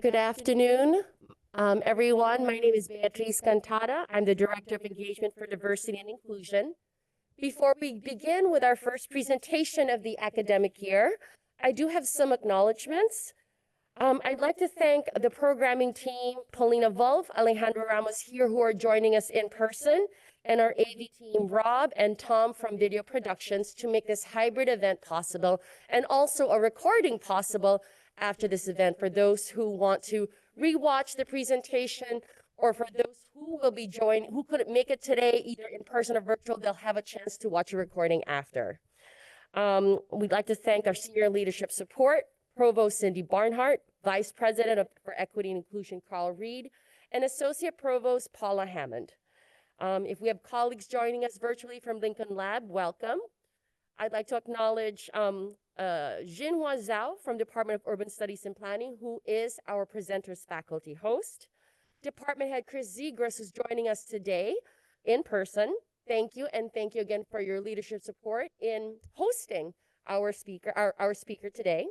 Good afternoon, everyone. My name is Beatriz Cantada. I'm the Director of Engagement for Diversity and Inclusion. Before we begin with our first presentation of the academic year, I do have some acknowledgements. I'd like to thank the programming team, Paulina Wolf, Alejandro Ramos here who are joining us in person, and our AV team, Rob and Tom from Video Productions, to make this hybrid event possible, and also a recording possible after this event for those who want to rewatch the presentation, or for those who will be joining, who couldn't make it today, either in person or virtual, they'll have a chance to watch a recording after. We'd like to thank our senior leadership support, Provost Cindy Barnhart, Vice President for Equity and Inclusion Carl Reed, and Associate Provost Paula Hammond. If we have colleagues joining us virtually from Lincoln Lab, welcome. I'd like to acknowledge Jinhua Zhao from Department of Urban Studies and Planning, who is our presenter's faculty host. Department Head Chris Zegras, who's joining us today in person. Thank you, and thank you again for your leadership support in hosting our speaker today.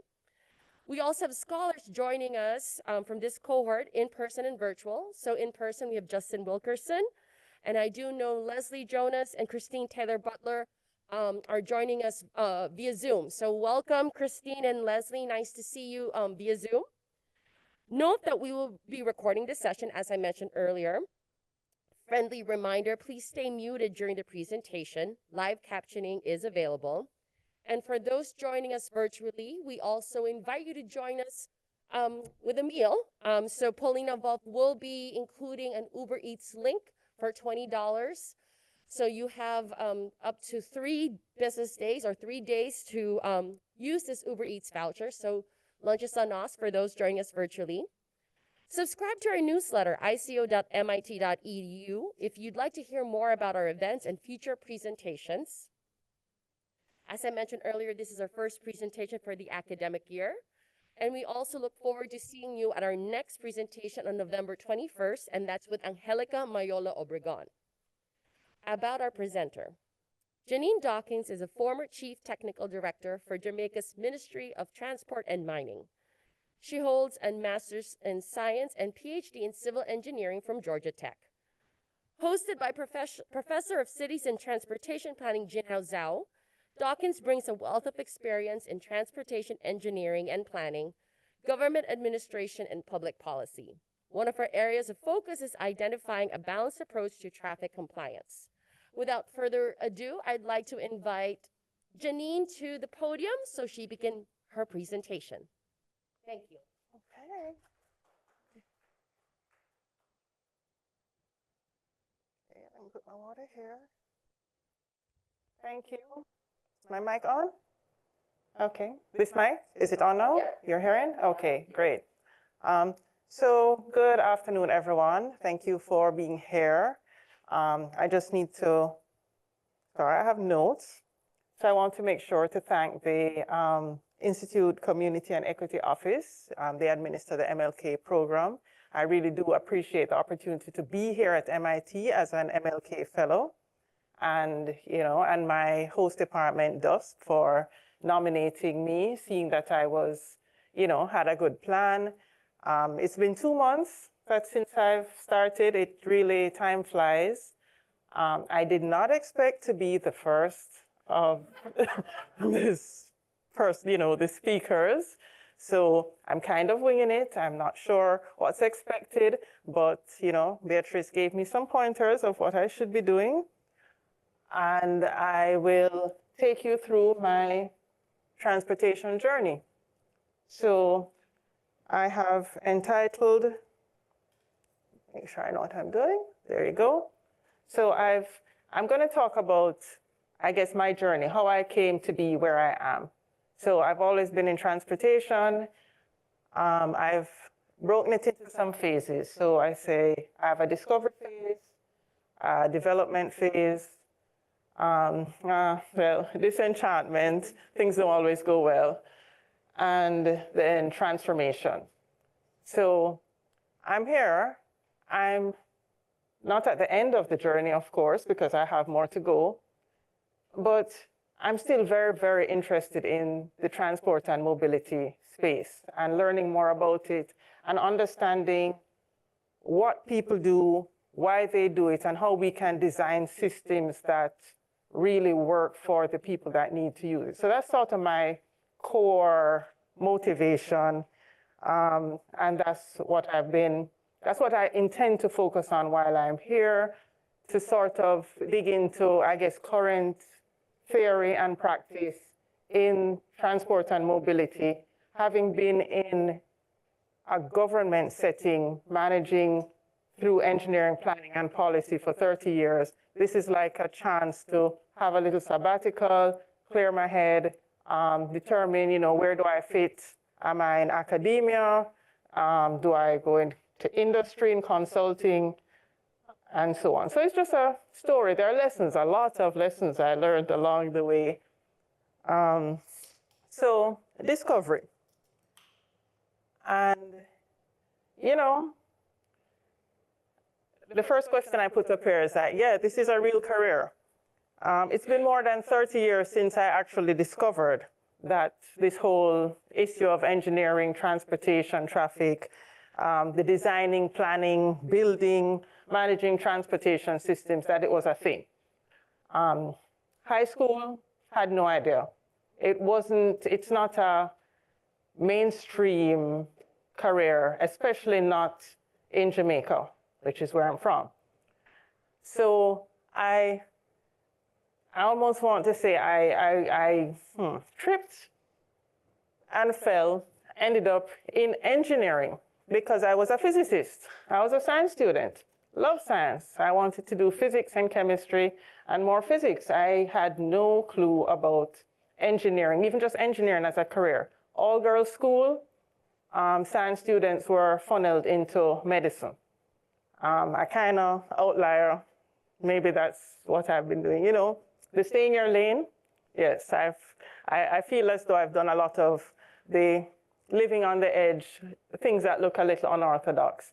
We also have scholars joining us from this cohort in person and virtual. So in person, we have Justin Wilkerson, and I do know Leslie Jonas and Christine Taylor Butler are joining us via Zoom. So welcome, Christine and Leslie. Nice to see you via Zoom. Note that we will be recording this session, as I mentioned earlier. Friendly reminder, please stay muted during the presentation. Live captioning is available. And for those joining us virtually, we also invite you to join us with a meal. So Paulina Wolf will be including an Uber Eats link for $20. So you have up to 3 business days or 3 days to use this Uber Eats voucher. So lunch is on us for those joining us virtually. Subscribe to our newsletter, ico.mit.edu, if you'd like to hear more about our events and future presentations. As I mentioned earlier, this is our first presentation for the academic year. And we also look forward to seeing you at our next presentation on November 21st, and that's with Angelica Mayola Obregon. About our presenter. Janine Dawkins is a former Chief Technical Director for Jamaica's Ministry of Transport and Mining. She holds a Master's in Science and PhD in Civil Engineering from Georgia Tech. Hosted by Professor of Cities and Transportation Planning Jinhua Zhao, Dawkins brings a wealth of experience in transportation engineering and planning, government administration, and public policy. One of her areas of focus is identifying a balanced approach to traffic compliance. Without further ado, I'd like to invite Janine to the podium so she begin her presentation. Thank you. Okay. Okay, let me put my water here. Thank you. Is my mic on? Okay. This mic, is it on now? Yeah. You're hearing? Okay, great. So good afternoon, everyone. Thank you for being here. I just need to, sorry, I have notes. So I want to make sure to thank the Institute Community and Equity Office. They administer the MLK program. I really do appreciate the opportunity to be here at MIT as an MLK fellow. And, and my host department, DUSP, for nominating me, seeing that I was, had a good plan. It's been 2 months since I've started. It really, time flies. I did not expect to be the first of the speakers. So I'm kind of winging it. I'm not sure what's expected, but, Beatrice gave me some pointers of what I should be doing. And I will take you through my transportation journey. So I have entitled, make sure I know what I'm doing. There you go. So I'm going to talk about, I guess, my journey, how I came to be where I am. So I've always been in transportation. I've broken it into some phases. So I say I have a discovery phase, a development phase, disenchantment, things don't always go well, and then transformation. So I'm here. I'm not at the end of the journey, of course, because I have more to go, but I'm still very, very interested in the transport and mobility space and learning more about it and understanding what people do, why they do it, and how we can design systems that really work for the people that need to use it. So that's sort of my core motivation, and that's what I intend to focus on while I'm here, to sort of dig into, I guess, current theory and practice in transport and mobility, having been in a government setting, managing through engineering, planning, and policy for 30 years. This is like a chance to have a little sabbatical, clear my head, determine, where do I fit? Am I in academia? Do I go into industry and consulting? And so on. So it's just a story. There are lessons, a lot of lessons I learned along the way. So discovery. And, the first question I put up here is that, yeah, this is a real career. It's been more than 30 years since I actually discovered that this whole issue of engineering, transportation, traffic, the designing, planning, building, managing transportation systems, that it was a thing. High school, had no idea. It's not a mainstream career, especially not in Jamaica, which is where I'm from. So I almost want to say I tripped and fell, ended up in engineering because I was a physicist. I was a science student, loved science. I wanted to do physics and chemistry and more physics. I had no clue about engineering, even just engineering as a career. All girls school, science students were funneled into medicine. A kind of outlier, maybe that's what I've been doing, the stay in your lane. Yes, I feel as though I've done a lot of the living on the edge, things that look a little unorthodox.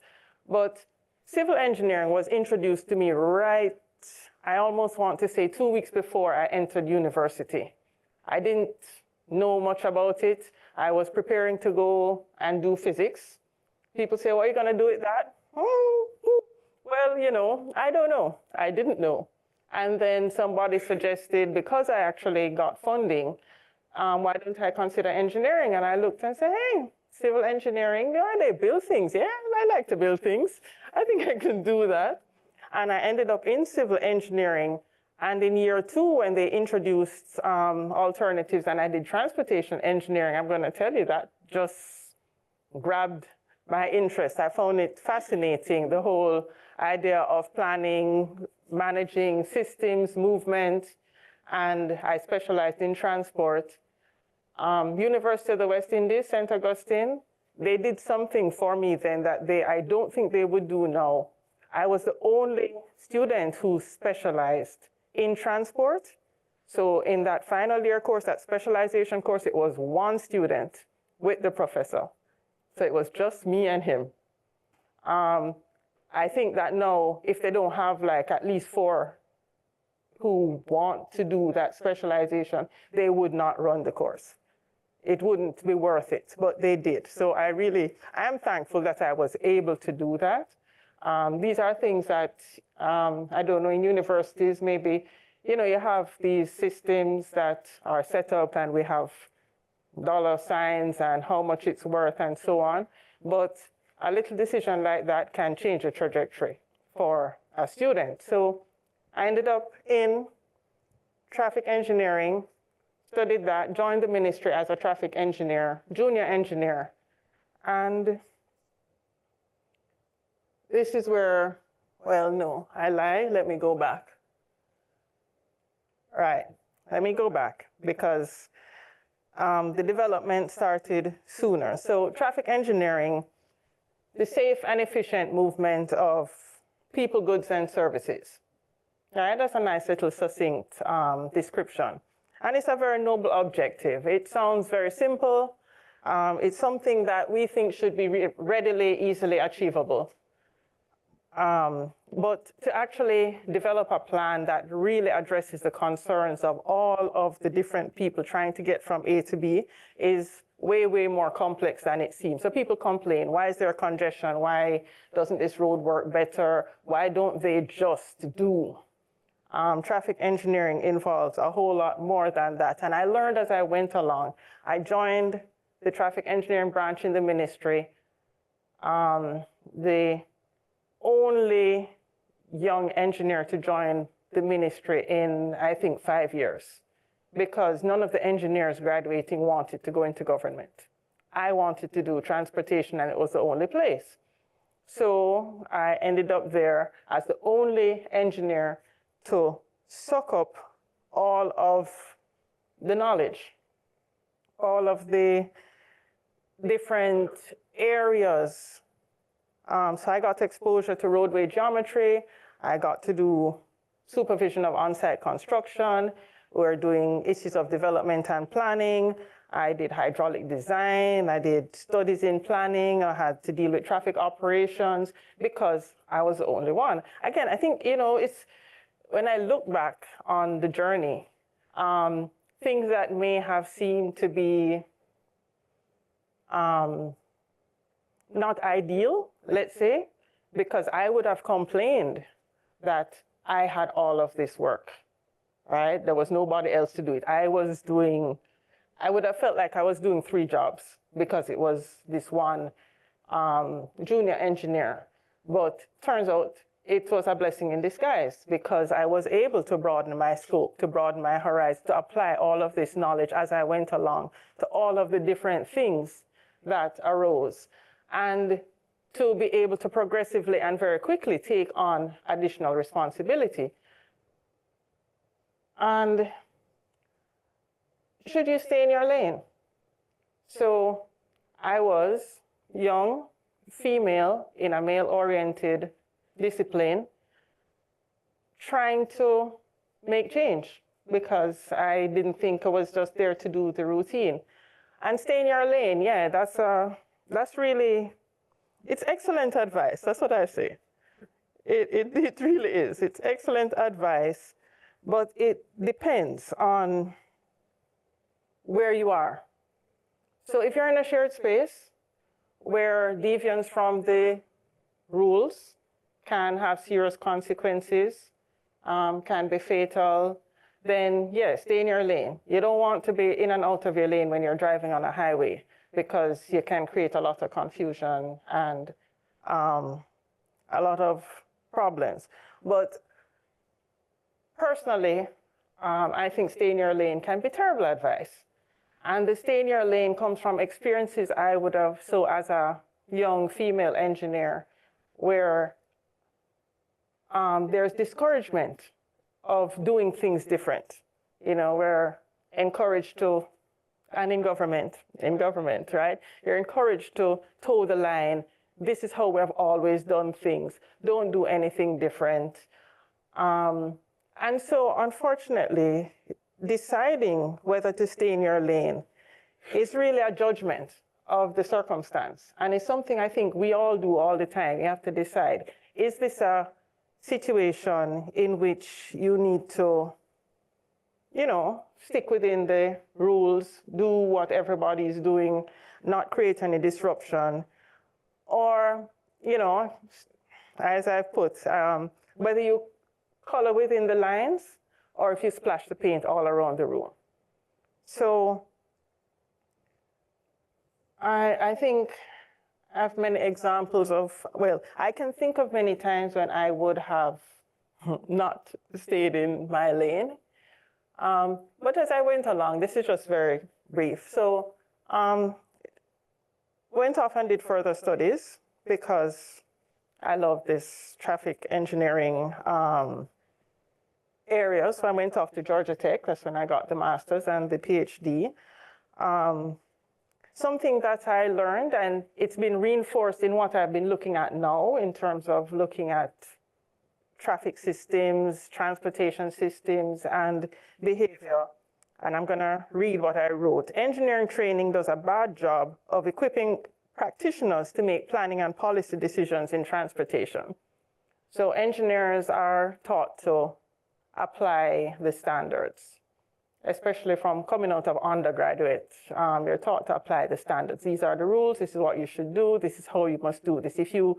But civil engineering was introduced to me right, I almost want to say 2 weeks before I entered university. I didn't know much about it. I was preparing to go and do physics. People say, what are you going to do with that? Well, I don't know. I didn't know. And then somebody suggested, because I actually got funding, why don't I consider engineering? And I looked and said, hey, civil engineering, they build things. Yeah, I like to build things. I think I can do that. And I ended up in civil engineering. And in year 2, when they introduced alternatives and I did transportation engineering, I'm going to tell you that just grabbed my interest. I found it fascinating, the whole idea of planning, managing systems, movement, and I specialized in transport. University of the West Indies, St. Augustine, they did something for me then that I don't think they would do now. I was the only student who specialized in transport. So in that final year course, that specialization course, it was one student with the professor. So it was just me and him. I think that now, if they don't have like at least 4 who want to do that specialization, they would not run the course. It wouldn't be worth it, but they did. So I am thankful that I was able to do that. These are things that, I don't know, in universities, maybe, you have these systems that are set up and we have dollar signs and how much it's worth and so on. But a little decision like that can change the trajectory for a student. So I ended up in traffic engineering, studied that, joined the ministry as a traffic engineer, junior engineer. And this is where, well, no, I lie. Let me go back. Right, let me go back because the development started sooner. So traffic engineering, the safe and efficient movement of people, goods, and services. All right, that's a nice little succinct description. And it's a very noble objective. It sounds very simple. It's something that we think should be readily, easily achievable. But to actually develop a plan that really addresses the concerns of all of the different people trying to get from A to B is way, way more complex than it seems. So people complain, why is there congestion? Why doesn't this road work better? Why don't they just do? Traffic engineering involves a whole lot more than that. And I learned as I went along. I joined the traffic engineering branch in the ministry, the only young engineer to join the ministry in, I think, 5 years, because none of the engineers graduating wanted to go into government. I wanted to do transportation, and it was the only place. So I ended up there as the only engineer to suck up all of the knowledge, all of the different areas. So I got exposure to roadway geometry. I got to do supervision of on-site construction. We're doing issues of development and planning. I did hydraulic design. I did studies in planning. I had to deal with traffic operations because I was the only one. Again, I think, it's when I look back on the journey, things that may have seemed to be not ideal, let's say, because I would have complained that I had all of this work, right? There was nobody else to do it. I would have felt like I was doing 3 jobs because it was this one junior engineer. But turns out it was a blessing in disguise because I was able to broaden my scope, to broaden my horizon, to apply all of this knowledge as I went along to all of the different things that arose, and to be able to progressively and very quickly take on additional responsibility. And should you stay in your lane? So I was young, female, in a male-oriented discipline, trying to make change because I didn't think I was just there to do the routine. And stay in your lane, yeah, that's really, it's excellent advice. That's what I say. It really is. It's excellent advice, but it depends on where you are. So if you're in a shared space where deviance from the rules can have serious consequences, can be fatal, then yes, stay in your lane. You don't want to be in and out of your lane when you're driving on a highway because you can create a lot of confusion and a lot of problems. But personally, I think stay in your lane can be terrible advice. And the stay in your lane comes from experiences I would have, so as a young female engineer, where there's discouragement of doing things different. We're encouraged to, and in government, right? You're encouraged to toe the line. This is how we have always done things. Don't do anything different. And so, unfortunately, deciding whether to stay in your lane is really a judgment of the circumstance. And it's something I think we all do all the time. You have to decide, is this a situation in which you need to, stick within the rules, do what everybody is doing, not create any disruption, or, as I've put, whether you color within the lines or if you splash the paint all around the room. So I think I have many examples of, I can think of many times when I would have not stayed in my lane. But as I went along, this is just very brief. So went off and did further studies because I love this traffic engineering area. So I went off to Georgia Tech. That's when I got the master's and the PhD. Something that I learned, and it's been reinforced in what I've been looking at now in terms of looking at traffic systems, transportation systems, and behavior. And I'm going to read what I wrote. Engineering training does a bad job of equipping practitioners to make planning and policy decisions in transportation. So engineers are taught to apply the standards. especially from coming out of undergraduate. You're taught to apply the standards. These are the rules. This is what you should do. This is how you must do this. If you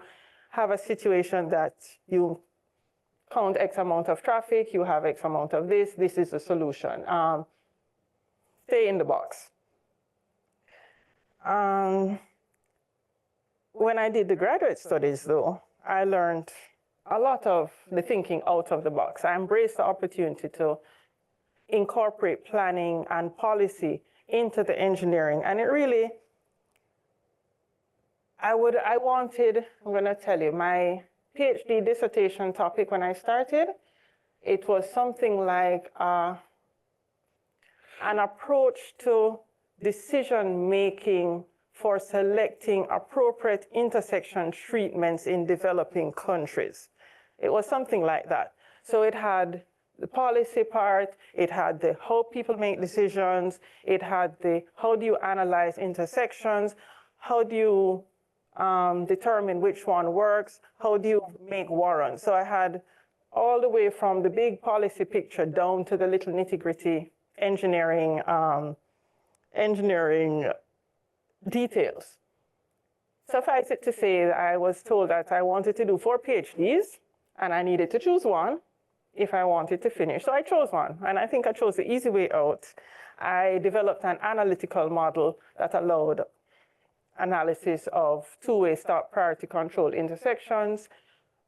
have a situation that you count X amount of traffic, you have X amount of this, this is the solution. Stay in the box. When I did the graduate studies, though, I learned a lot of the thinking out of the box. I embraced the opportunity to incorporate planning and policy into the engineering. And it really, I'm going to tell you, my PhD dissertation topic when I started, it was something like an approach to decision-making for selecting appropriate intersection treatments in developing countries. It was something like that. So it had the policy part, it had the how people make decisions, it had the how do you analyze intersections, how do you determine which one works, how do you make warrants. So I had all the way from the big policy picture down to the little nitty-gritty engineering details. Suffice it to say, I was told that I wanted to do 4 PhDs, and I needed to choose one if I wanted to finish. So I chose one, and I think I chose the easy way out. I developed an analytical model that allowed analysis of two-way stop priority control intersections,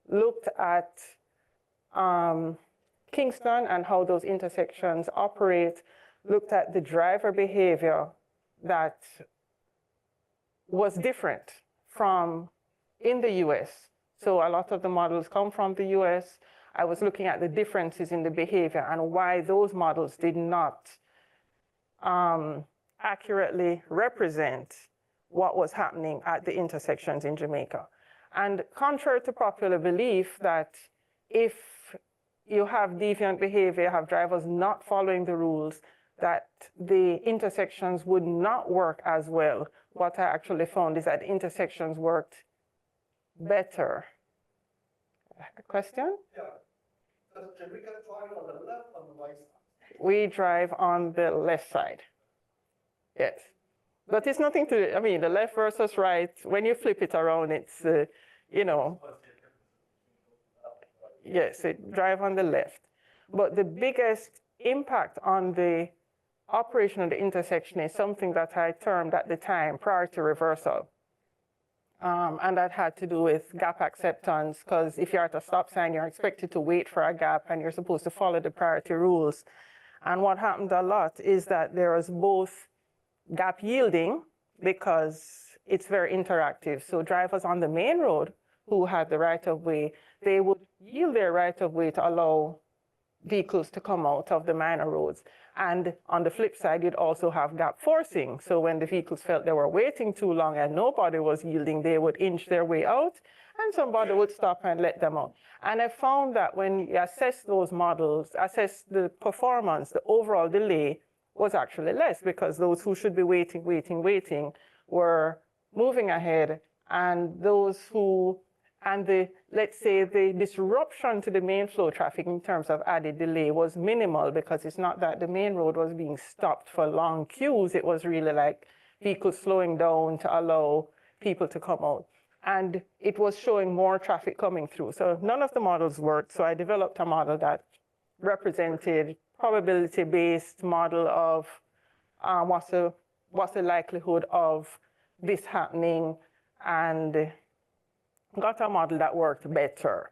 looked at Kingston and how those intersections operate, looked at the driver behavior that was different from in the US. So a lot of the models come from the US. I was looking at the differences in the behavior and why those models did not accurately represent what was happening at the intersections in Jamaica. And contrary to popular belief that if you have deviant behavior, you have drivers not following the rules, that the intersections would not work as well. What I actually found is that intersections worked better. A question? Yeah. Does Jamaica drive on the left or the right side? We drive on the left side. Yes. But it's nothing to, I mean, the left versus right, when you flip it around, it's, you know, yes, it drive on the left. But the biggest impact on the operation of the intersection is something that I termed at the time priority reversal. And that had to do with gap acceptance, because if you're at a stop sign, you're expected to wait for a gap and you're supposed to follow the priority rules. And what happened a lot is that there was both gap yielding, because it's very interactive. So drivers on the main road who had the right of way, they would yield their right of way to allow vehicles to come out of the minor roads. And on the flip side, you'd also have gap forcing. So when the vehicles felt they were waiting too long and nobody was yielding, they would inch their way out and somebody would stop and let them out. And I found that when you assess those models, assess the performance, the overall delay was actually less, because those who should be waiting were moving ahead, and those who, and the, let's say, the disruption to the main flow traffic in terms of added delay was minimal, because it's not that the main road was being stopped for long queues. It was really like vehicles slowing down to allow people to come out. And it was showing more traffic coming through. So none of the models worked. So I developed a model that represented probability-based model of what's the likelihood of this happening, and got a model that worked better.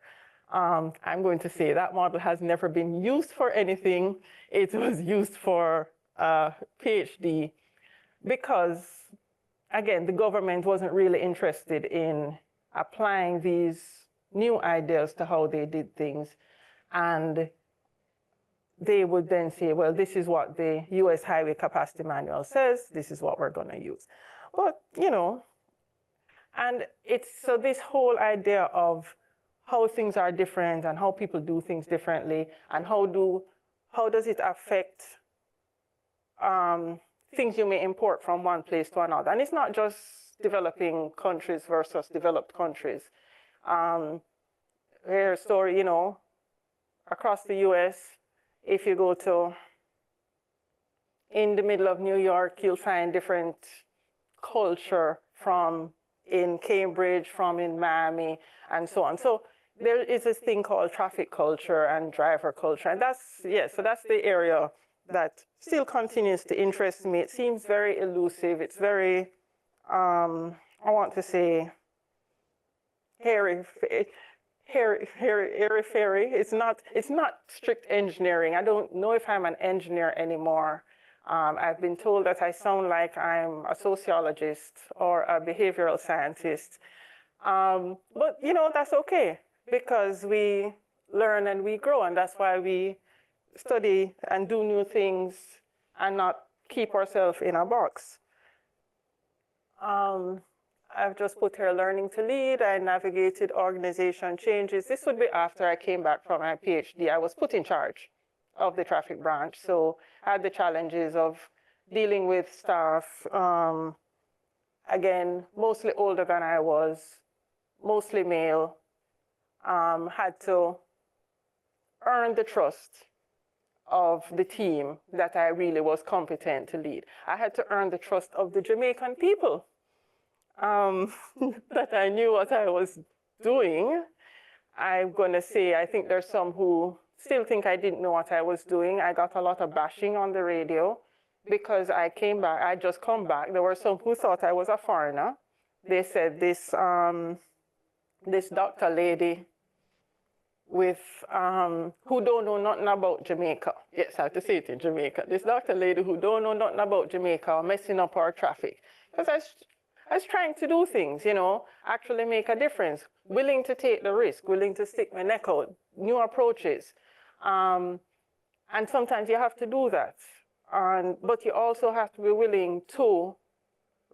I'm going to say that model has never been used for anything. It was used for a PhD because, again, the government wasn't really interested in applying these new ideas to how they did things. And they would then say, well, this is what the US Highway Capacity Manual says, this is what we're going to use. But, you know, and it's, so this whole idea of how things are different and how people do things differently, and how does it affect things you may import from one place to another. And it's not just developing countries versus developed countries. Here's a story, you know, across the US, if you go to in the middle of New York, you'll find different culture from in Cambridge, from in Miami, and so on. So there is this thing called traffic culture and driver culture. And that's, yeah, so that's the area that still continues to interest me. It seems very elusive. It's very, I want to say, airy-fairy. It's not strict engineering. I don't know if I'm an engineer anymore. I've been told that I sound like I'm a sociologist or a behavioral scientist. But, you know, that's okay, because we learn and we grow, and that's why we study and do new things and not keep ourselves in a box. I've just put here learning to lead. I navigated organization changes. This would be after I came back from my PhD. I was put in charge of the traffic branch. So I had the challenges of dealing with staff, again, mostly older than I was, mostly male, had to earn the trust of the team that I really was competent to lead. I had to earn the trust of the Jamaican people, that I knew what I was doing. I'm gonna say, I think there's some who still think I didn't know what I was doing. I got a lot of bashing on the radio because I came back, I just come back. There were some who thought I was a foreigner. They said this doctor lady with, who don't know nothing about Jamaica. Yes, I have to say it in Jamaica. This doctor lady who don't know nothing about Jamaica messing up our traffic. Because I was trying to do things, you know, actually make a difference, willing to take the risk, willing to stick my neck out, new approaches. And sometimes you have to do that. But you also have to be willing to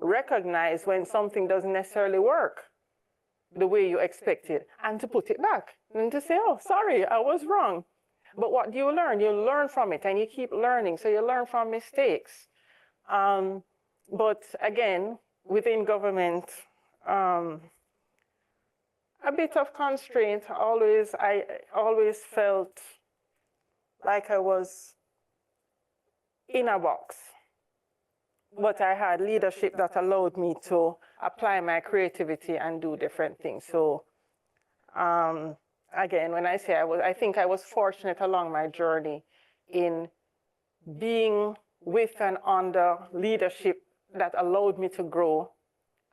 recognize when something doesn't necessarily work the way you expected, and to put it back and to say, oh, sorry, I was wrong. But what do you learn? You learn from it, and you keep learning. So you learn from mistakes. But again, within government, a bit of constraint. I always felt like I was in a box. But I had leadership that allowed me to apply my creativity and do different things. So again, when I say I think I was fortunate along my journey in being with and under leadership that allowed me to grow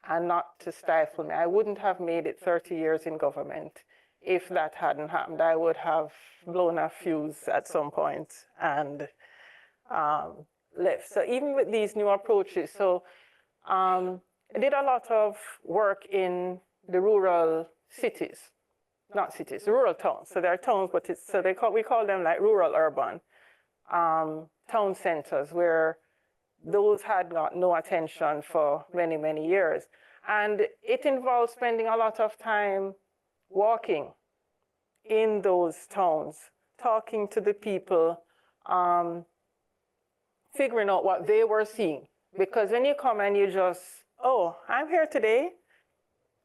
and not to stifle me. I wouldn't have made it 30 years in government if that hadn't happened. I would have blown a fuse at some point and left. So even with these new approaches, so I did a lot of work in the rural cities, not cities, rural towns. So there are towns, but we call them like rural urban town centers, where those had got no attention for many, many years. And it involves spending a lot of time walking in those towns, talking to the people, figuring out what they were seeing. Because when you come and you just, oh, I'm here today,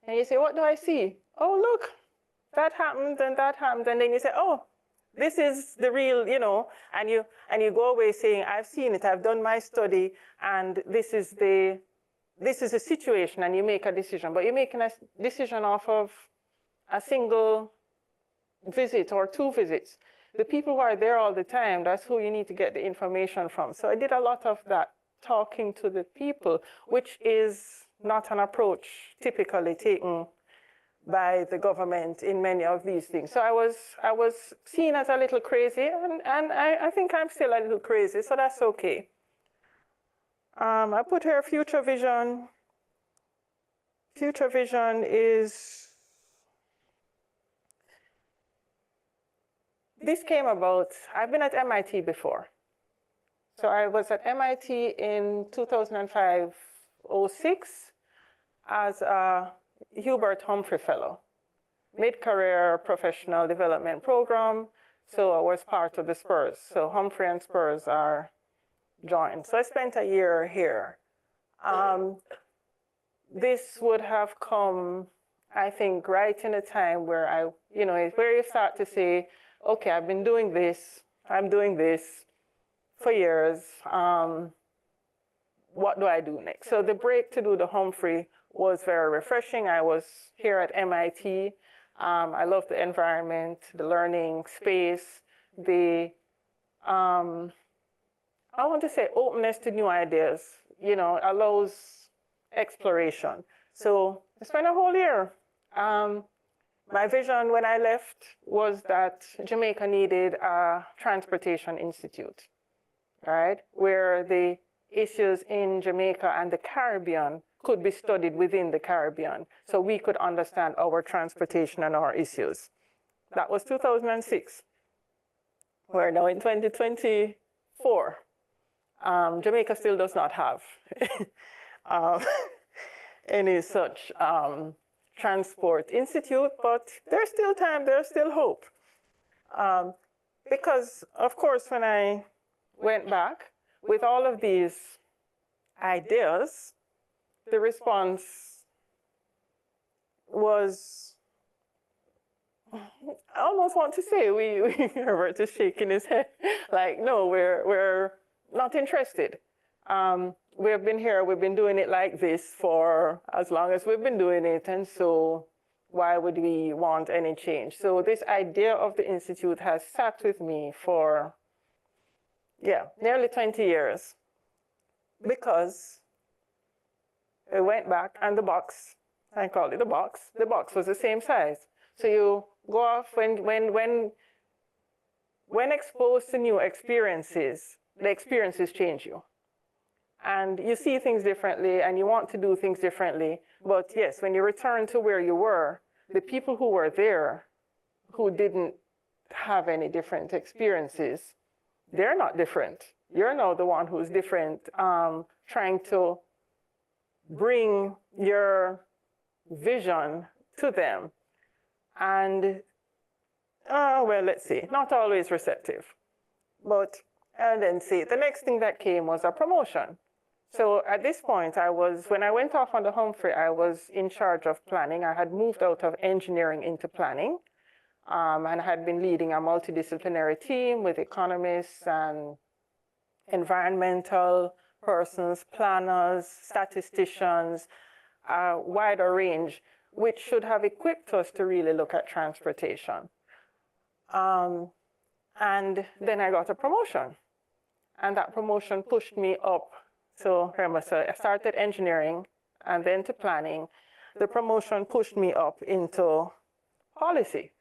and you say, what do I see? Oh, look, that happened and that happened. And then you say, oh, this is the real, you know, and you go away saying, I've seen it, I've done my study, and this is the situation, and you make a decision. But you're making a decision off of a single visit or two visits. The people who are there all the time, that's who you need to get the information from. So I did a lot of that, talking to the people, which is not an approach typically taken by the government in many of these things. So I was seen as a little crazy, and I think I'm still a little crazy, so that's okay. I put here future vision. Future vision is, this came about, I've been at MIT before. So I was at MIT in 2005-06 as a Hubert Humphrey Fellow, mid-career professional development program. So I was part of the Spurs. So Humphrey and Spurs are joined. So I spent a year here. This would have come, I think, right in a time where where you start to say, okay, I've been doing this, I'm doing this for years. What do I do next? So the break to do the Humphrey was very refreshing. I was here at MIT. I love the environment, the learning space, the, I want to say openness to new ideas, you know, allows exploration. So I spent a whole year. My vision when I left was that Jamaica needed a transportation institute, right? Where the issues in Jamaica and the Caribbean could be studied within the Caribbean so we could understand our transportation and our issues. That was 2006. We're now in 2024. Jamaica still does not have any such transport institute, but there's still time, there's still hope. Because, of course, when I went back with all of these ideas, the response was, I almost want to say, Herbert is shaking his head, like, no, we're not interested. We've been here, we've been doing it like this for as long as we've been doing it, and so why would we want any change? So this idea of the Institute has sat with me for, nearly 20 years, because I went back and the box, I call it the box was the same size. So you go off when exposed to new experiences, the experiences change you. And you see things differently and you want to do things differently. But yes, when you return to where you were, the people who were there, who didn't have any different experiences, they're not different. You're now the one who's different, trying to bring your vision to them. And, well, let's see, not always receptive. But, and then see, the next thing that came was a promotion. So at this point, when I went off on the Humphrey, I was in charge of planning. I had moved out of engineering into planning, and I had been leading a multidisciplinary team with economists and environmental persons, planners, statisticians, a wider range, which should have equipped us to really look at transportation. And then I got a promotion, and that promotion pushed me up. So remember, so I started engineering and then to planning. The promotion pushed me up into policy.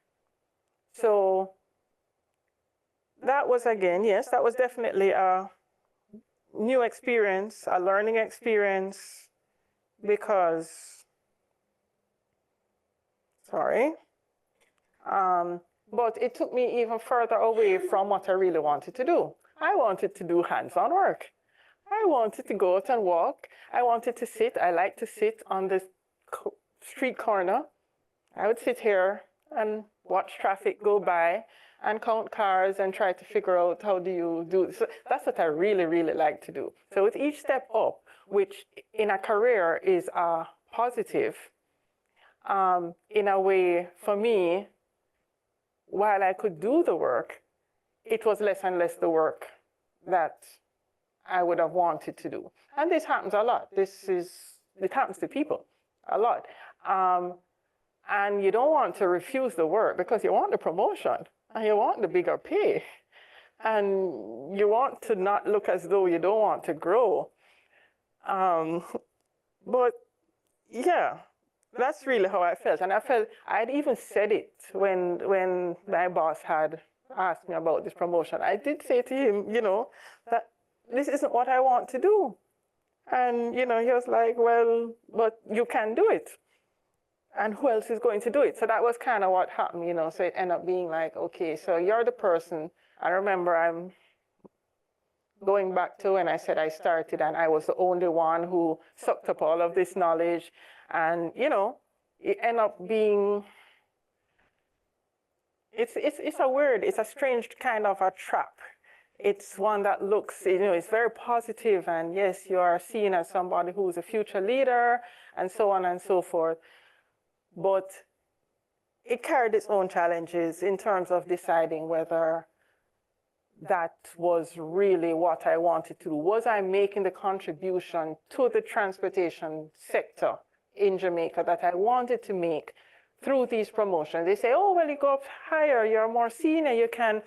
So that was, again, yes, that was definitely a new experience, a learning experience, because, but it took me even further away from what I really wanted to do. I wanted to do hands-on work. I wanted to go out and walk. I wanted to sit. I like to sit on the street corner. I would sit here and watch traffic go by and count cars and try to figure out how do you do this. So that's what I really, really like to do. So with each step up, which in a career is a positive, in a way, for me, while I could do the work, it was less and less the work that I would have wanted to do. And this happens a lot. It happens to people a lot. And you don't want to refuse the work because you want the promotion and you want the bigger pay. And you want to not look as though you don't want to grow. But yeah, that's really how I felt. And I felt, I'd even said it when my boss had asked me about this promotion. I did say to him, you know, that this isn't what I want to do. And, you know, he was like, well, but you can do it. And who else is going to do it? So that was kind of what happened, you know. So it ended up being like, okay, so you're the person. I remember I'm going back to when I said I started and I was the only one who sucked up all of this knowledge. And, you know, it ended up being, it's a strange kind of a trap. It's one that looks, you know, it's very positive, and yes, you are seen as somebody who's a future leader and so on and so forth. But it carried its own challenges in terms of deciding whether that was really what I wanted to do. Was I making the contribution to the transportation sector in Jamaica that I wanted to make through these promotions? They say, oh, well, you go up higher, you're more senior, you can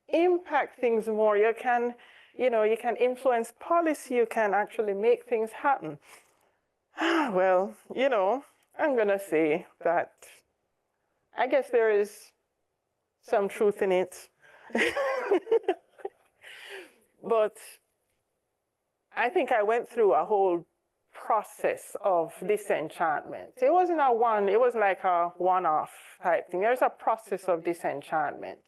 impact things more, you can influence policy, you can actually make things happen. Well, I'm gonna say that I guess there is some truth in it. But I think I went through a whole process of disenchantment. It wasn't it was like a one-off type thing. There's a process of disenchantment.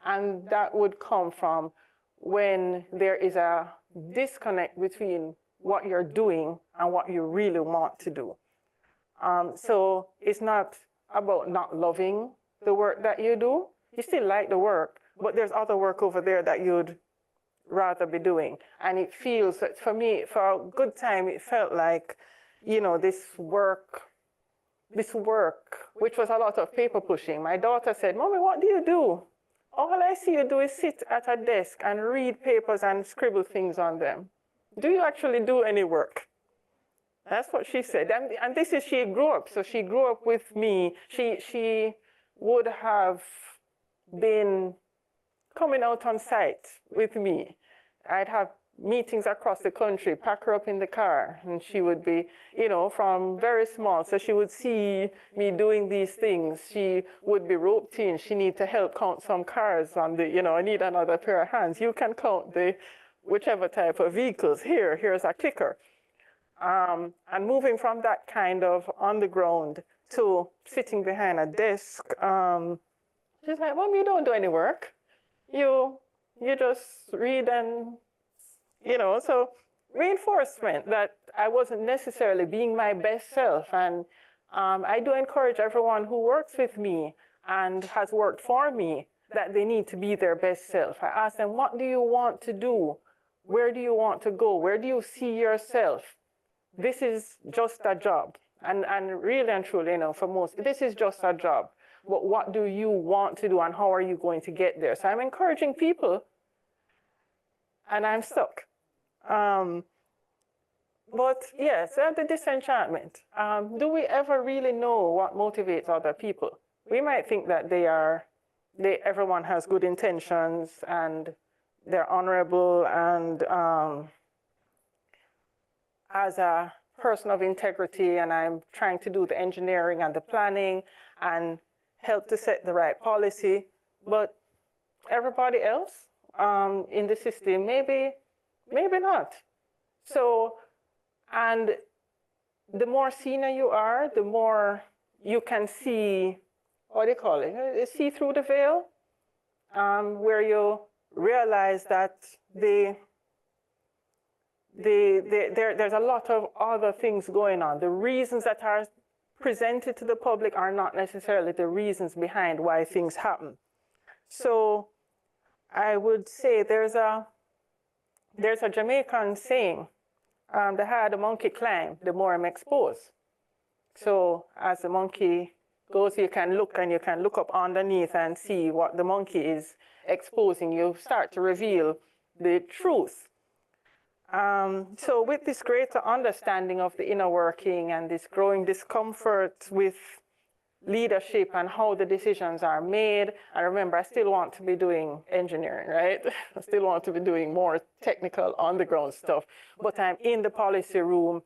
And that would come from when there is a disconnect between what you're doing and what you really want to do. So it's not about not loving the work that you do. You still like the work, but there's other work over there that you'd rather be doing. And it feels that for me, for a good time, it felt like, this work, which was a lot of paper pushing. My daughter said, Mommy, what do you do? All I see you do is sit at a desk and read papers and scribble things on them. Do you actually do any work? That's what she said. And this is, she grew up. So she grew up with me. She would have been coming out on site with me. I'd have meetings across the country, pack her up in the car, and she would be, from very small. So she would see me doing these things. She would be roped in. She need to help count some cars on the, I need another pair of hands. You can count the whichever type of vehicles. Here's a clicker. And moving from that kind of on the ground to sitting behind a desk, she's like, Mom, you don't do any work. You just read and, so reinforcement that I wasn't necessarily being my best self. And I do encourage everyone who works with me and has worked for me that they need to be their best self. I ask them, what do you want to do? Where do you want to go? Where do you see yourself? This is just a job. And really and truly, for most, this is just a job. But what do you want to do and how are you going to get there? So I'm encouraging people and I'm stuck. But yes, the disenchantment. Do we ever really know what motivates other people? We might think that everyone has good intentions and they're honorable and as a person of integrity and I'm trying to do the engineering and the planning and help to set the right policy, but everybody else in the system, maybe not. So, and the more senior you are, the more you can see, what do you call it? See through the veil, where you realize that there's a lot of other things going on. The reasons that are presented to the public are not necessarily the reasons behind why things happen. So I would say there's a Jamaican saying, the higher the monkey climb, the more I'm exposed. So as the monkey goes, you can look and you can look up underneath and see what the monkey is exposing. You start to reveal the truth. So with this greater understanding of the inner working and this growing discomfort with leadership and how the decisions are made, and remember, I still want to be doing engineering, right? I still want to be doing more technical on-the-ground stuff, but I'm in the policy room,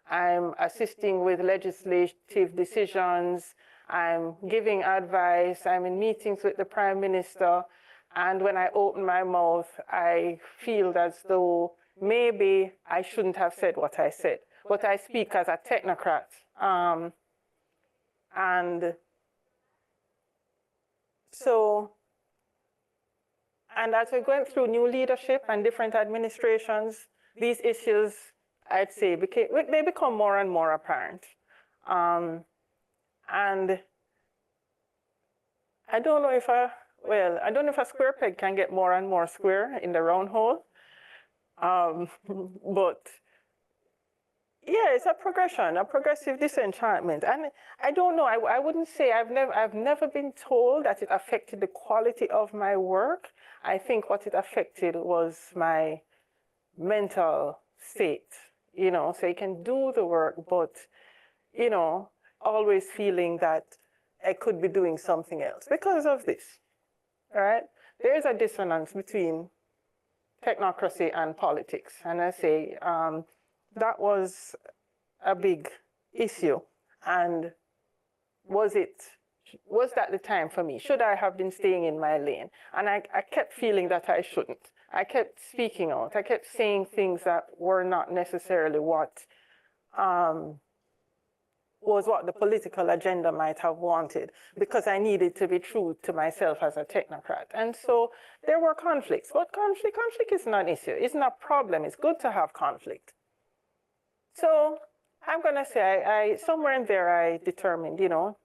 I'm assisting with legislative decisions, I'm giving advice, I'm in meetings with the Prime Minister, and when I open my mouth, I feel as though maybe I shouldn't have said what I said, but I speak as a technocrat. And so, and as we're going through new leadership and different administrations, these issues, I'd say, they become more and more apparent. And I don't know if a square peg can get more and more square in the round hole. But Yeah, it's a progression, a progressive disenchantment. And I don't know, I wouldn't say I've never been told that it affected the quality of my work. I think what it affected was my mental state, you know, so you can do the work, but, you know, always feeling that I could be doing something else because of this, all right? There is a dissonance between technocracy and politics. And I say that was a big issue. And was that the time for me? Should I have been staying in my lane? And I kept feeling that I shouldn't. I kept speaking out. I kept saying things that were not necessarily what was what the political agenda might have wanted, because I needed to be true to myself as a technocrat. And so there were conflicts. But conflict is not an issue. It's not a problem. It's good to have conflict. So I'm going to say I somewhere in there I determined, you know,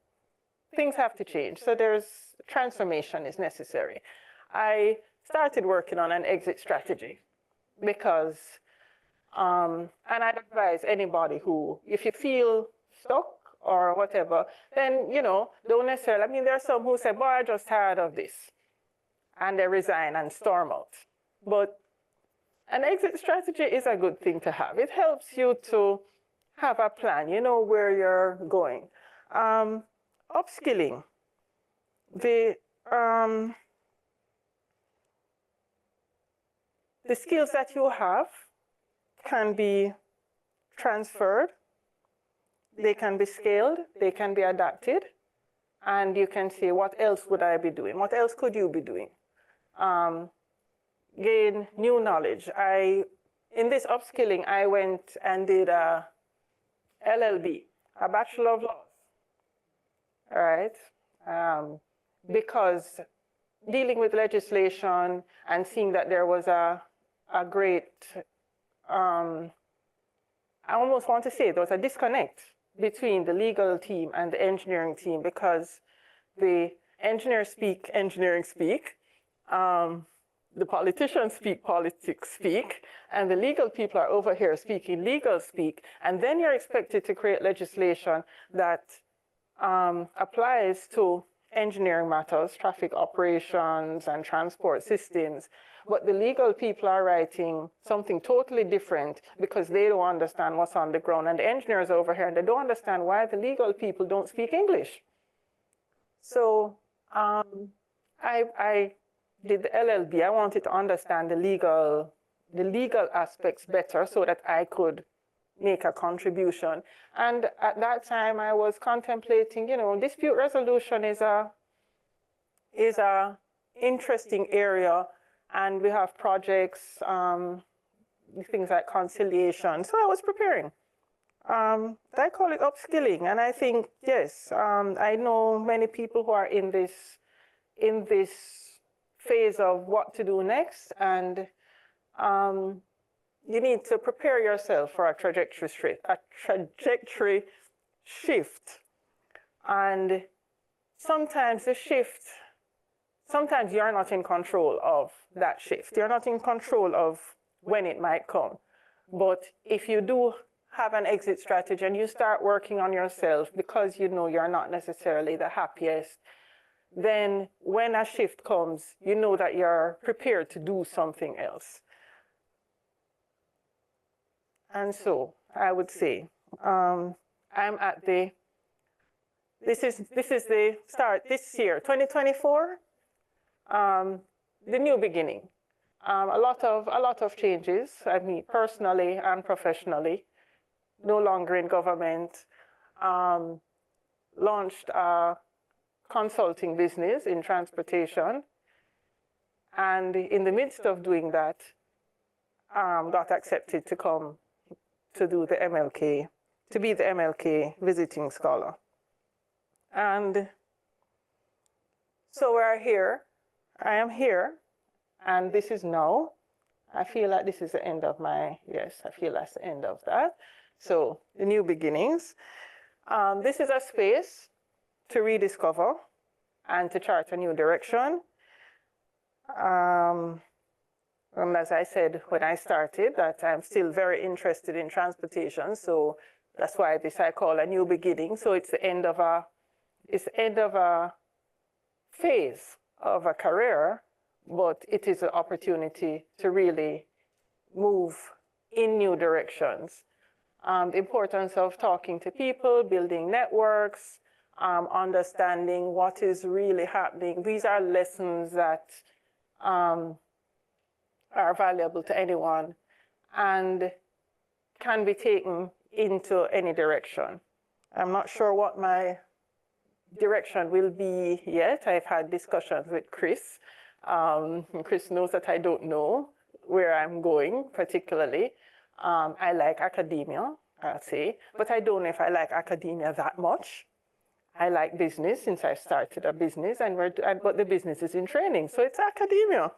things have to change. So there's transformation is necessary. I started working on an exit strategy because, and I'd advise anybody who, if you feel stuck or whatever, then, you know, don't necessarily, I mean, there are some who say, boy, I'm just tired of this. And they resign and storm out. But an exit strategy is a good thing to have. It helps you to have a plan, you know where you're going. Upskilling. The skills that you have can be transferred, they can be scaled, they can be adapted, and you can say, what else would I be doing? What else could you be doing? Gain new knowledge. In this upskilling, I went and did a LLB, a Bachelor of Laws, all right? Because dealing with legislation and seeing that there was a great, I almost want to say there was a disconnect between the legal team and the engineering team, because the engineers speak engineering speak, the politicians speak politics speak, and the legal people are over here speaking legal speak, and then you're expected to create legislation that applies to engineering matters, traffic operations and transport systems, but the legal people are writing something totally different because they don't understand what's on the ground, and the engineers over here, and they don't understand why the legal people don't speak English. So I did the LLB. I wanted to understand the legal aspects better so that I could make a contribution. And at that time, I was contemplating, you know, dispute resolution is a interesting area, and we have projects, things like conciliation. So I was preparing. I call it upskilling, and I think yes, I know many people who are in this phase of what to do next, and you need to prepare yourself for a trajectory shift. And sometimes sometimes you're not in control of that shift. You're not in control of when it might come. But if you do have an exit strategy and you start working on yourself because you know you're not necessarily the happiest, then when a shift comes, you know that you're prepared to do something else. And so I would say, I'm at this is the start this year, 2024, the new beginning. A lot of changes, I mean, personally and professionally, no longer in government, launched a consulting business in transportation. And in the midst of doing that, got accepted to come to do the MLK, to be the MLK Visiting Scholar. And so we're here, I am here, and this is now. I feel like this is the end of yes, I feel that's the end of that. So the new beginnings. This is a space to rediscover and to chart a new direction. And as I said when I started, that I'm still very interested in transportation. So that's why this I call a new beginning. So it's the end of a phase of a career, but it is an opportunity to really move in new directions. The importance of talking to people, building networks, understanding what is really happening. These are lessons that are valuable to anyone and can be taken into any direction. I'm not sure what my direction will be yet. I've had discussions with Chris. Chris knows that I don't know where I'm going particularly. I like academia, I'll say, but I don't know if I like academia that much. I like business since I started a business, but the business is in training, so it's academia.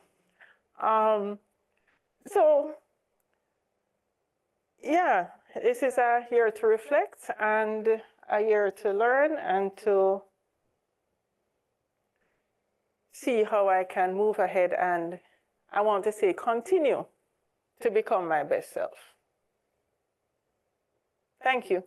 So yeah, this is a year to reflect and a year to learn and to see how I can move ahead, and I want to say continue to become my best self. Thank you.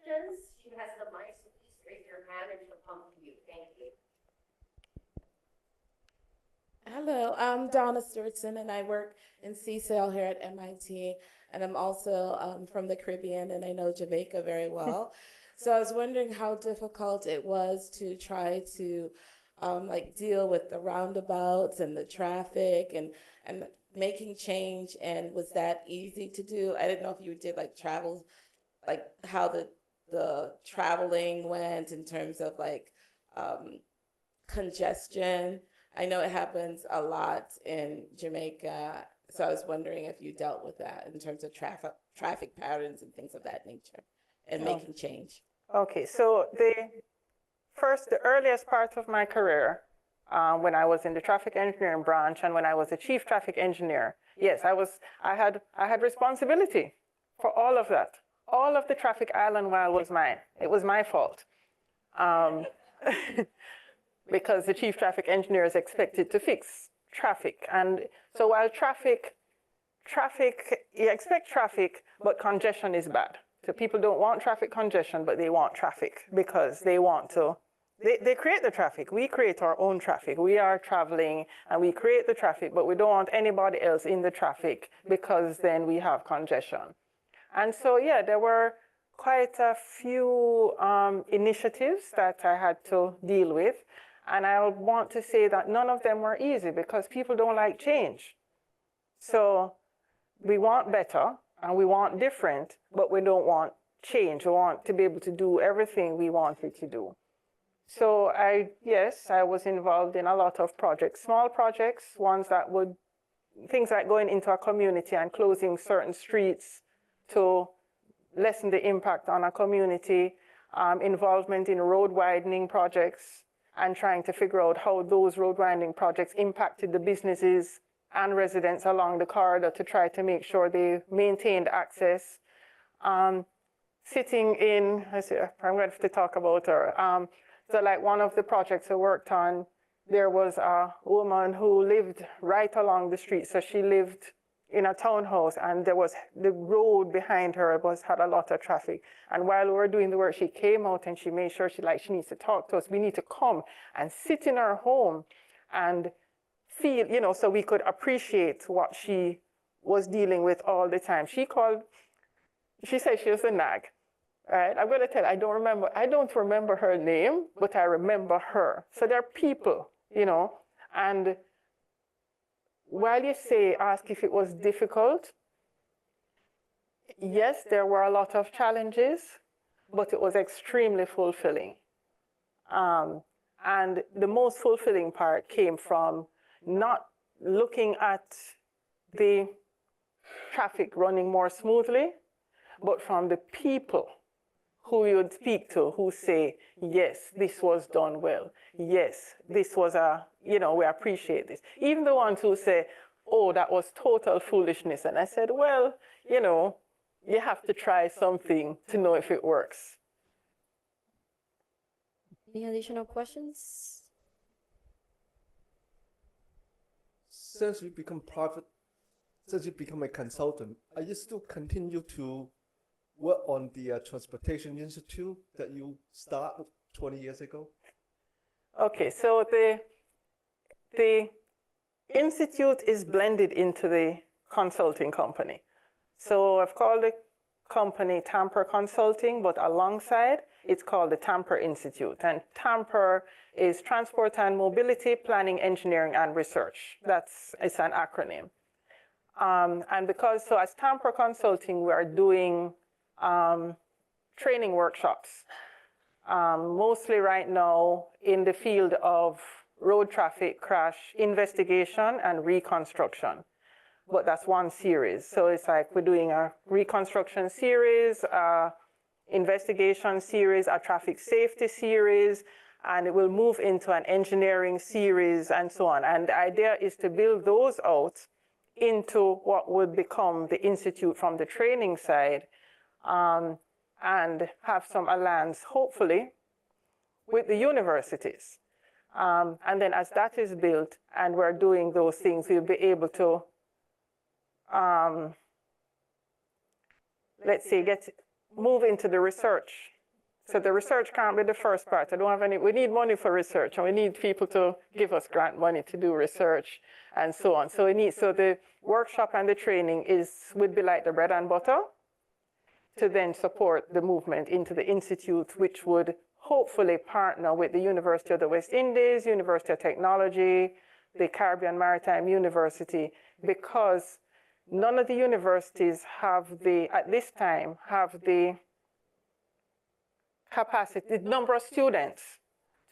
Questions? She has the mic, so please raise your hand and she'll come to you. Thank you. Hello, I'm Donna Sturtson, and I work in CSAIL here at MIT, and I'm also from the Caribbean, and I know Jamaica very well. So I was wondering how difficult it was to try to like deal with the roundabouts and the traffic and making change, and was that easy to do? I didn't know if you did like travel, like how the traveling went in terms of like congestion. I know it happens a lot in Jamaica, so I was wondering if you dealt with that in terms of traffic patterns and things of that nature and making change. Okay, so the earliest part of my career, when I was in the traffic engineering branch and when I was a chief traffic engineer, yes, I had responsibility for all of that. All of the traffic island-wide was mine. It was my fault. Because the chief traffic engineer is expected to fix traffic. And so while you expect traffic, but congestion is bad. So people don't want traffic congestion, but they want traffic because they want to, they create the traffic. We create our own traffic. We are traveling and we create the traffic, but we don't want anybody else in the traffic because then we have congestion. And so, yeah, there were quite a few initiatives that I had to deal with. And I want to say that none of them were easy because people don't like change. So we want better and we want different, but we don't want change. We want to be able to do everything we wanted to do. So yes, I was involved in a lot of projects, small projects, things like going into a community and closing certain streets to lessen the impact on a community, involvement in road widening projects, and trying to figure out how those road widening projects impacted the businesses and residents along the corridor to try to make sure they maintained access. Sitting in, I'm going to have to talk about her. So like one of the projects I worked on, there was a woman who lived right along the street. So she lived in a townhouse, and there was the road behind her had a lot of traffic. And while we were doing the work, she came out and she made sure she needs to talk to us. We need to come and sit in her home and feel, so we could appreciate what she was dealing with all the time. She said she was a nag, right? I'm going to tell you, I don't remember her name, but I remember her. So there are people, and while you ask if it was difficult, yes, there were a lot of challenges, but it was extremely fulfilling. And the most fulfilling part came from not looking at the traffic running more smoothly, but from the people who you would speak to who say, yes, this was done well. Yes, this was we appreciate this. Even the ones who say, oh, that was total foolishness. And I said, well, you have to try something to know if it works. Any additional questions? Since you become private, since you become a consultant, are you still continue to work on the Transportation Institute that you started 20 years ago? Okay, so the institute is blended into the consulting company. So I've called the company Tamper Consulting, but alongside it's called the Tamper Institute. And Tamper is Transport and Mobility Planning, Engineering and Research. It's an acronym. And because, so as Tamper Consulting, we are doing training workshops, mostly right now in the field of road traffic crash investigation and reconstruction. But that's one series. So it's like we're doing a reconstruction series, investigation series, a traffic safety series, and it will move into an engineering series and so on. And the idea is to build those out into what would become the institute from the training side, and have some alliance, hopefully, with the universities. And then as that is built and we're doing those things, we'll be able to, let's say, move into the research. So the research can't be the first part. I don't have any, we need money for research, and we need people to give us grant money to do research and so on. So the workshop and the training would be like the bread and butter to then support the movement into the institute, which would hopefully partner with the University of the West Indies, University of Technology, the Caribbean Maritime University, because none of the universities at this time, have the capacity, the number of students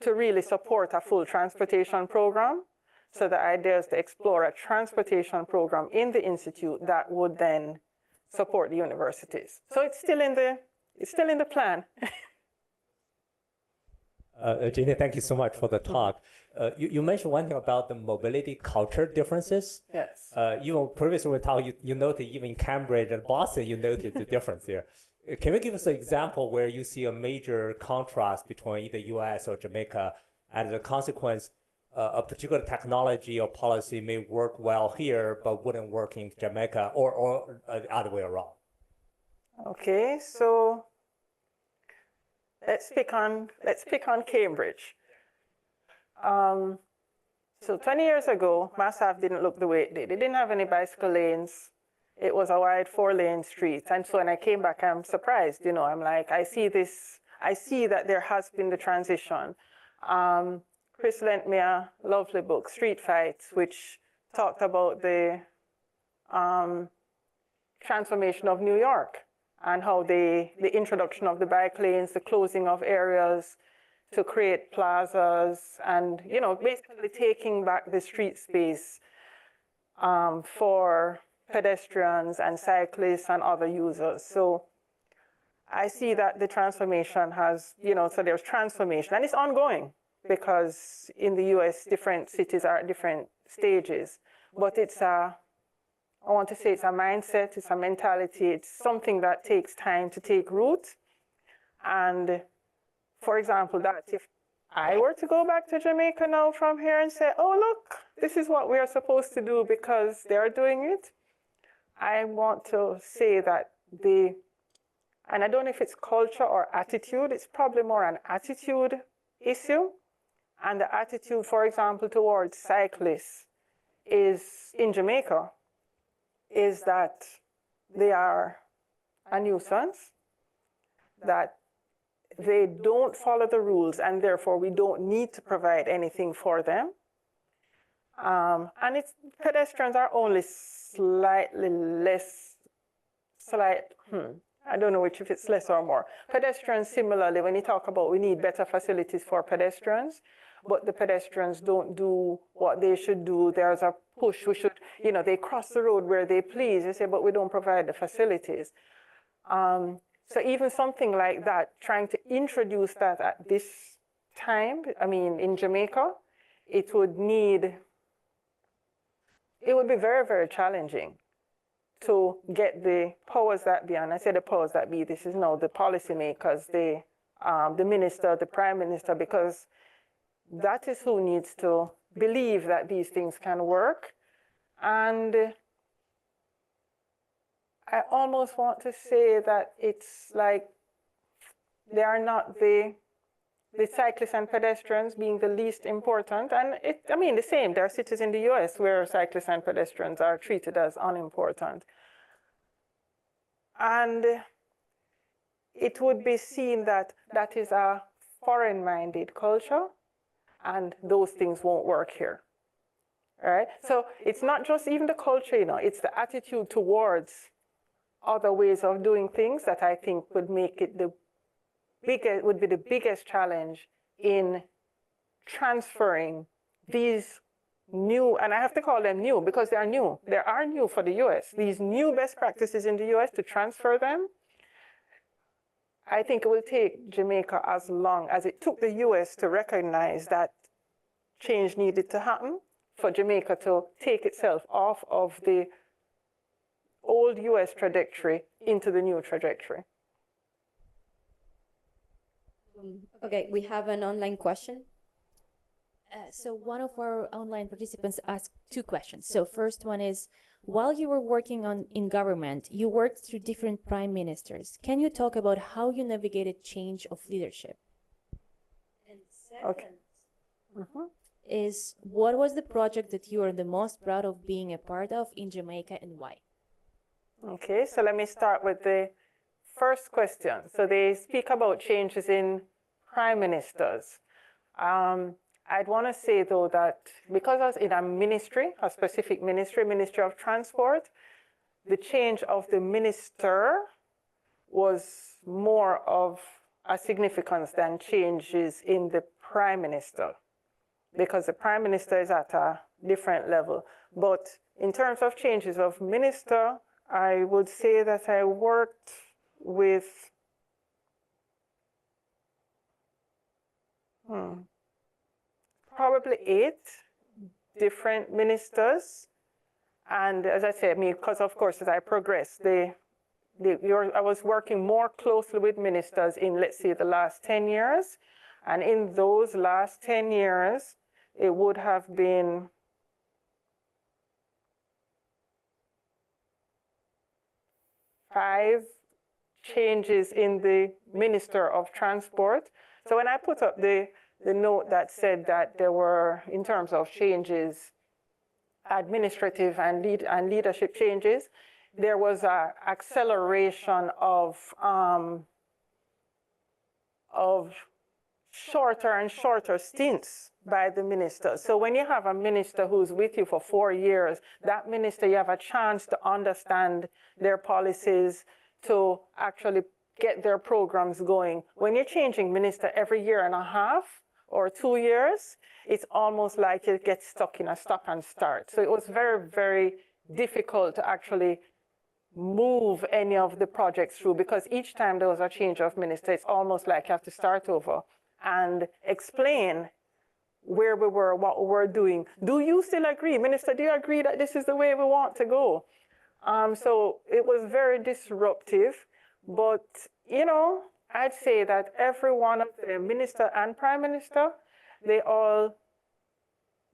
to really support a full transportation program. So the idea is to explore a transportation program in the institute that would then support the universities. So it's still in the plan. Janine, thank you so much for the talk. You mentioned one thing about the mobility culture differences. Yes. Previously we talked, you noted even in Cambridge and Boston, you noted the difference there. Can you give us an example where you see a major contrast between either US or Jamaica, and as a consequence, a particular technology or policy may work well here, but wouldn't work in Jamaica, or the other way around? Okay, so let's pick on Cambridge. So 20 years ago, Mass Ave didn't look the way it did. They didn't have any bicycle lanes. It was a wide 4-lane street. And so when I came back, I'm surprised, I'm like, I see that there has been the transition. Chris lent me a lovely book, Street Fights, which talked about the transformation of New York and how the introduction of the bike lanes, the closing of areas to create plazas, and basically taking back the street space for pedestrians and cyclists and other users. So I see that the transformation has, so there's transformation, and it's ongoing, because in the US, different cities are at different stages. But I want to say it's a mindset, it's a mentality, it's something that takes time to take root. And for example, that if I were to go back to Jamaica now from here and say, oh, look, this is what we are supposed to do because they're doing it, I want to say that and I don't know if it's culture or attitude, it's probably more an attitude issue. And the attitude, for example, towards cyclists in Jamaica is that they are a nuisance, that they don't follow the rules, and therefore we don't need to provide anything for them. And pedestrians are only slightly less, I don't know if it's less or more. Pedestrians, similarly, when you talk about we need better facilities for pedestrians, but the pedestrians don't do what they should do. There's a push, they cross the road where they please. They say, but we don't provide the facilities. So even something like that, trying to introduce that at this time, in Jamaica, it would be very, very challenging to get the powers that be, and I say the powers that be, this is now the policymakers, the the minister, the prime minister, because that is who needs to believe that these things can work. And I almost want to say that it's like they are not the cyclists and pedestrians being the least important. And I mean, the same, there are cities in the US where cyclists and pedestrians are treated as unimportant. And it would be seen that that is a foreign-minded culture, and those things won't work here. All right? So it's not just even the culture, you know, it's the attitude towards other ways of doing things that I think would make it would be the biggest challenge in transferring these new, and I have to call them new because they are new. They are new for the US. These new best practices in the US, to transfer them, I think it will take Jamaica as long as it took the US to recognize that change needed to happen, for Jamaica to take itself off of the old US trajectory into the new trajectory. Okay, we have an online question. So one of our online participants asked two questions. So first one is, while you were working in government, you worked through different prime ministers. Can you talk about how you navigated change of leadership? And second is, what was the project that you are the most proud of being a part of in Jamaica, and why? Okay, so let me start with the first question. So they speak about changes in prime ministers. I'd want to say, though, that because I was in a ministry, a specific ministry, Ministry of Transport, the change of the minister was more of a significance than changes in the prime minister, because the prime minister is at a different level. But in terms of changes of minister, I would say that I worked with probably 8 different ministers. And as I said, because of course, as I progressed, I was working more closely with ministers in, let's say, the last 10 years. And in those last 10 years, it would have been five changes in the Minister of Transport. So when I put up the note that said that there were, in terms of changes, administrative and leadership changes, there was an acceleration of shorter and shorter stints by the minister. So when you have a minister who's with you for 4 years, that minister, you have a chance to understand their policies, to actually get their programs going. When you're changing minister every 1.5 years or 2 years, it's almost like you get stuck in a stop and start. So it was very, very difficult to actually move any of the projects through, because each time there was a change of minister, it's almost like you have to start over and explain where we were, what we were doing. Do you still agree? Minister, do you agree that this is the way we want to go? So it was very disruptive, but, you know, I'd say that every one of the minister and prime minister, they all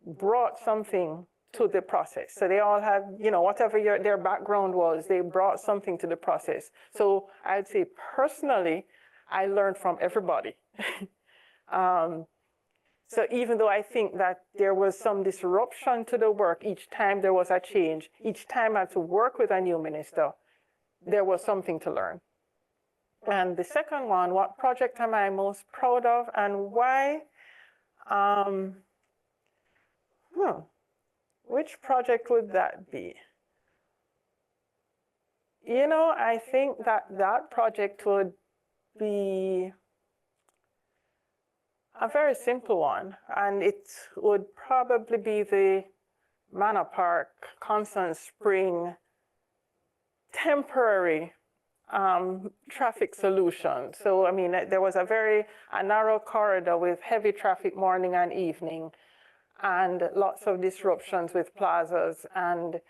brought something to the process. So they all had, you know, whatever their background was, they brought something to the process. So I'd say personally, I learned from everybody. So even though I think that there was some disruption to the work each time there was a change, each time I had to work with a new minister, there was something to learn. And the second one, what project am I most proud of and why? Which project would that be? You know, I think that that project would be a very simple one, and it would probably be the Manor Park, Constant Spring temporary traffic solution. So, I mean, there was a narrow corridor with heavy traffic morning and evening, and lots of disruptions with plazas. And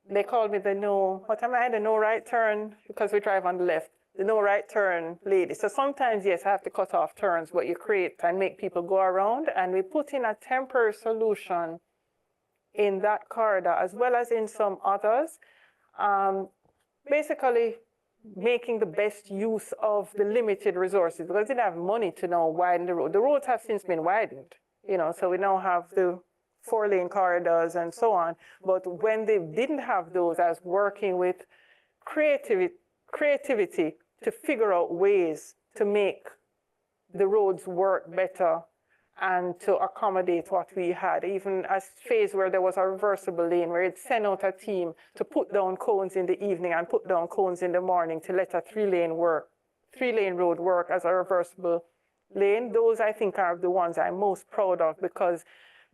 they called me the no right turn, because we drive on the left. the no right turn lady. So sometimes, yes, I have to cut off turns, but you create and make people go around. And we put in a temporary solution in that corridor as well as in some others. Basically, making the best use of the limited resources because they didn't have money to now widen the road. The roads have since been widened, you know, so we now have the 4-lane corridors and so on. But when they didn't have those, I was working with creativity to figure out ways to make the roads work better and to accommodate what we had, even a phase where there was a reversible lane where it sent out a team to put down cones in the evening and put down cones in the morning to let a 3-lane road work as a reversible lane. Those I think are the ones I'm most proud of because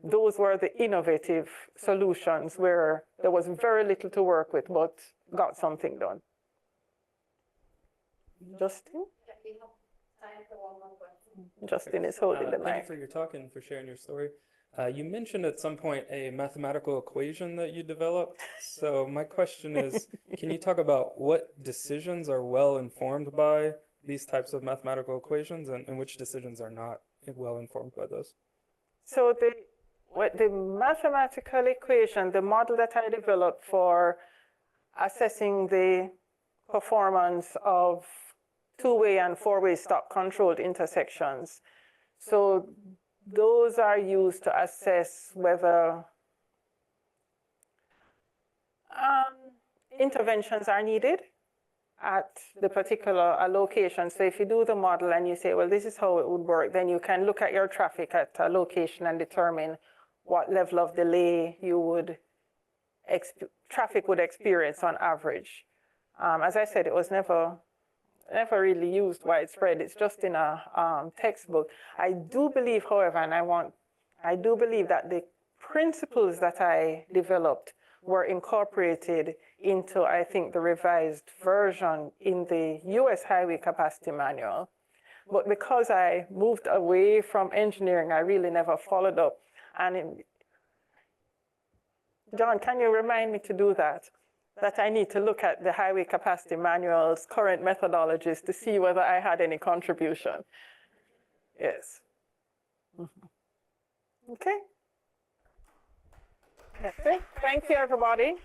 those were the innovative solutions where there was very little to work with but got something done. Justin? Justin is holding the Thank you mic. for your talk and for sharing your story. You mentioned at some point a mathematical equation that you developed. So my question is, can you talk about what decisions are well informed by these types of mathematical equations and which decisions are not well informed by those? So the mathematical equation, the model that I developed for assessing the performance of 2-way and 4-way stop controlled intersections. So those are used to assess whether interventions are needed at the particular location. So if you do the model and you say, well, this is how it would work, then you can look at your traffic at a location and determine what level of delay traffic would experience on average. As I said, it was never really used widespread. It's just in a textbook. I do believe, however, I do believe that the principles that I developed were incorporated into, I think, the revised version in the US Highway Capacity Manual. But because I moved away from engineering, I really never followed up. And John, can you remind me to do that? That I need to look at the Highway Capacity Manual's current methodologies to see whether I had any contribution. Yes. Okay. Thank you, everybody.